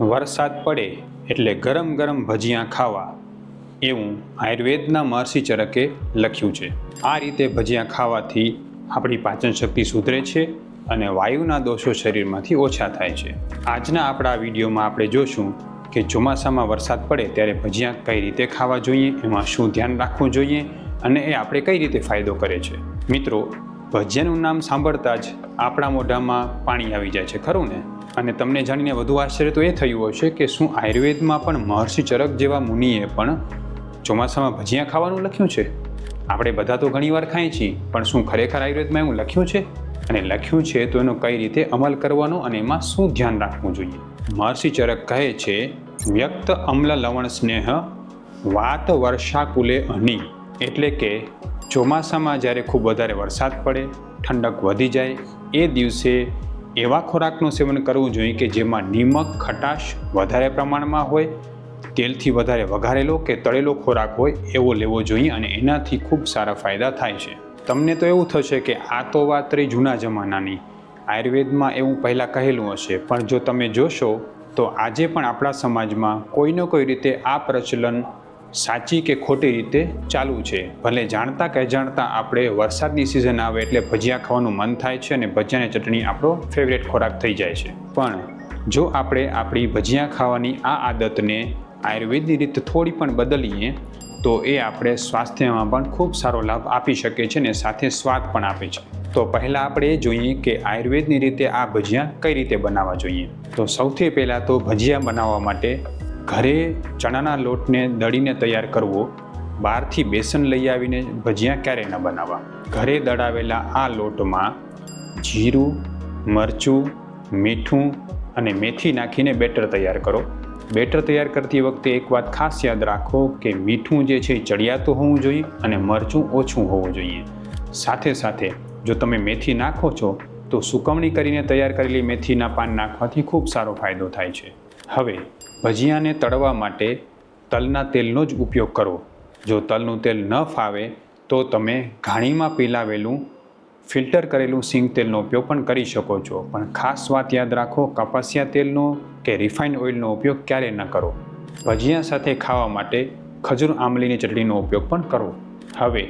વરસાદ પડે એટલે ગરમ ગરમ ભજીયા ખાવા એવું આયુર્વેદના મહર્ષિ ચરકે લખ્યું છે. આ રીતે ભજીયા ખાવાથી આપણી પાચન શક્તિ સુધરે છે અને વાયુના દોષો શરીરમાંથી ઓછા થાય છે. આજના આપણા વિડીયોમાં આપણે જોશું કે ચોમાસામાં વરસાદ પડે ત્યારે ભજીયા કઈ રીતે ખાવા જોઈએ, એમાં શું ધ્યાન રાખવું જોઈએ અને એ આપણે કઈ રીતે ફાયદો કરે છે. મિત્રો, ભજીયાનું નામ સાંભળતા જ આપણા મોઢામાં પાણી આવી જાય છે, ખરું ને? અને તમને જાણીને વધુ આશ્ચર્ય તો એ થયું હશે કે શું આયુર્વેદમાં પણ મહર્ષિ ચરક જેવા મુનિએ પણ ચોમાસામાં ભજીયા ખાવાનું લખ્યું છે? આપણે બધા તો ઘણીવાર ખાઈએ છીએ, પણ શું ખરેખર આયુર્વેદમાં એવું લખ્યું છે? અને લખ્યું છે તો એનો કઈ રીતે અમલ કરવાનો અને એમાં શું ધ્યાન રાખવું જોઈએ? મહર્ષિ ચરક કહે છે, વ્યક્ત અમ્લ લવણ સ્નેહ વાત વર્ષાકુલે હની. એટલે કે ચોમાસામાં જ્યારે ખૂબ વધારે વરસાદ પડે, ઠંડક વધી જાય, એ દિવસે એવા ખોરાકનું સેવન કરવું જોઈએ કે જેમાં નિમક, ખટાશ વધારે પ્રમાણમાં હોય, તેલથી વધારે વઘારેલો કે તળેલો ખોરાક હોય એવો લેવો જોઈએ અને એનાથી ખૂબ સારા ફાયદા થાય છે. તમને તો એવું થશે કે આ તો વાત રહી જૂના જમાનાની, આયુર્વેદમાં એવું પહેલાં કહેલું હશે, પણ જો તમે જોશો તો આજે પણ આપણા સમાજમાં કોઈને કોઈ રીતે આ પ્રચલન સાચી કે ખોટી રીતે ચાલુ છે. ભલે જાણતા કે અજાણતા આપણે વરસાદની સિઝન આવે એટલે ભજીયા ખાવાનું મન થાય છે અને ભજીયાની ચટણી આપણો ફેવરેટ ખોરાક થઈ જાય છે. પણ જો આપણે આપણી ભજીયા ખાવાની આ આદતને આયુર્વેદની રીતે થોડી પણ બદલીએ તો એ આપણે સ્વાસ્થ્યમાં પણ ખૂબ સારો લાભ આપી શકે છે અને સાથે સ્વાદ પણ આપે છે. તો પહેલાં આપણે એ જોઈએ કે આયુર્વેદની રીતે આ ભજીયા કઈ રીતે બનાવવા જોઈએ. તો સૌથી પહેલાં તો ભજીયા બનાવવા માટે ઘરે ચણાના લોટને દળીને તૈયાર કરવો. બહારથી બેસન લઈ આવીને ભજીયા ક્યારેય ન બનાવવા. ઘરે દળાવેલા આ લોટમાં જીરું, મરચું, મીઠું અને મેથી નાખીને બેટર તૈયાર કરો. બેટર તૈયાર કરતી વખતે એક વાત ખાસ યાદ રાખો કે મીઠું જે છે એ ચડિયાતું હોવું જોઈએ અને મરચું ઓછું હોવું જોઈએ. સાથે સાથે જો તમે મેથી નાખો છો તો સુકવણી કરીને તૈયાર કરેલી મેથીના પાન નાખવાથી ખૂબ સારો ફાયદો થાય છે. હવે ભજીયાને તળવા માટે તલના તેલનો જ ઉપયોગ કરો. જો તલનું તેલ ન ફાવે તો તમે ઘાણીમાં પીલાવેલું ફિલ્ટર કરેલું સિંગ તેલનો ઉપયોગ પણ કરી શકો છો. પણ ખાસ વાત યાદ રાખો, કપાસિયા તેલનો કે રિફાઇન્ડ ઓઇલનો ઉપયોગ ક્યારે ન કરો. ભજીયા સાથે ખાવા માટે ખજૂર આંબલીની ચટણીનો ઉપયોગ પણ કરો. હવે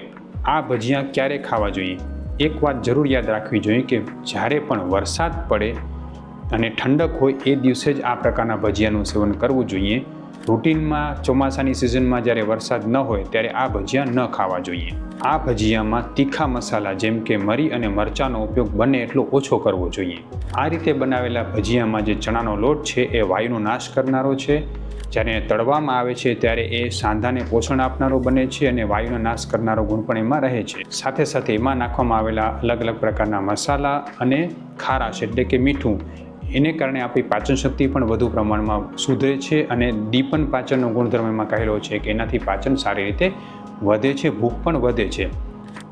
આ ભજીયા ક્યારે ખાવા જોઈએ? એક વાત જરૂર યાદ રાખવી જોઈએ કે જ્યારે પણ વરસાદ પડે અને ઠંડક હોય એ દિવસે જ આ પ્રકારના ભજીયાનું સેવન કરવું જોઈએ. રૂટીનમાં ચોમાસાની સિઝનમાં જ્યારે વરસાદ ન હોય ત્યારે આ ભજીયા ન ખાવા જોઈએ. આ ભજીયામાં તીખા મસાલા જેમ કે મરી અને મરચાંનો ઉપયોગ બને એટલો ઓછો કરવો જોઈએ. આ રીતે બનાવેલા ભજીયામાં જે ચણાનો લોટ છે એ વાયુનો નાશ કરનારો છે. જ્યારે તળવામાં આવે છે ત્યારે એ સાંધાને પોષણ આપનારો બને છે અને વાયુનો નાશ કરનારો ગુણ પણ એમાં રહે છે. સાથે સાથે એમાં નાખવામાં આવેલા અલગ અલગ પ્રકારના મસાલા અને ખારાશ એટલે કે મીઠું, એને કારણે આપણી પાચન શક્તિ પણ વધુ પ્રમાણમાં સુધરે છે અને દીપન પાચનનો ગુણધર્મ એમાં કહેલો છે કે એનાથી પાચન સારી રીતે વધે છે, ભૂખ પણ વધે છે.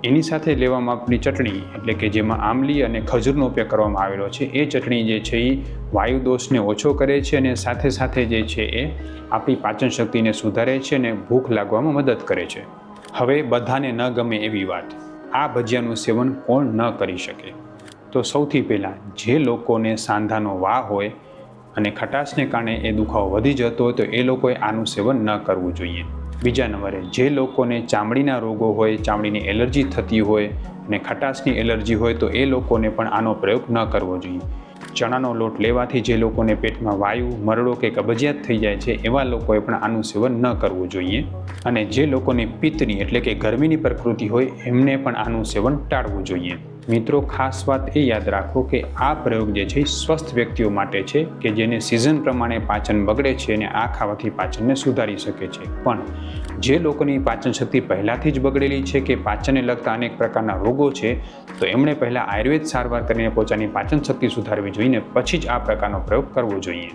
એની સાથે લેવામાં આપણી ચટણી એટલે કે જેમાં આંબલી અને ખજૂરનો ઉપયોગ કરવામાં આવેલો છે, એ ચટણી જે છે એ વાયુ દોષને ઓછો કરે છે અને સાથે સાથે જે છે એ આપણી પાચન શક્તિને સુધારે છે અને ભૂખ લાગવામાં મદદ કરે છે. હવે બધાને ન ગમે એવી વાત, આ ભજીયાનું સેવન કોણ ન કરી શકે? તો સૌથી પહેલાં જે લોકોને સાંધાનો વા હોય અને ખટાશને કારણે એ દુખાવો વધી જતો હોય તો એ લોકોએ આનું સેવન ન કરવું જોઈએ. બીજા નંબરે જે લોકોને ચામડીના રોગો હોય, ચામડીની એલર્જી થતી હોય અને ખટાશની એલર્જી હોય તો એ લોકોને પણ આનો પ્રયોગ ન કરવો જોઈએ. ચણાનો લોટ લેવાથી જે લોકોને પેટમાં વાયુ, મરડો કે કબજિયાત થઈ જાય છે એવા લોકોએ પણ આનું સેવન ન કરવું જોઈએ. અને જે લોકોને પિત્તની એટલે કે ગરમીની પ્રકૃતિ હોય એમને પણ આનું સેવન ટાળવું જોઈએ. મિત્રો, ખાસ વાત એ યાદ રાખો કે આ પ્રયોગ જે છે એ સ્વસ્થ વ્યક્તિઓ માટે છે કે જેને સિઝન પ્રમાણે પાચન બગડે છે અને આ ખાવાથી પાચનને સુધારી શકે છે. પણ જે લોકોની પાચન શક્તિ પહેલાંથી જ બગડેલી છે કે પાચનને લગતા અનેક પ્રકારના રોગો છે તો એમણે પહેલાં આયુર્વેદ સારવાર કરીને પોતાની પાચન શક્તિ સુધારવી જોઈએ ને પછી જ આ પ્રકારનો પ્રયોગ કરવો જોઈએ.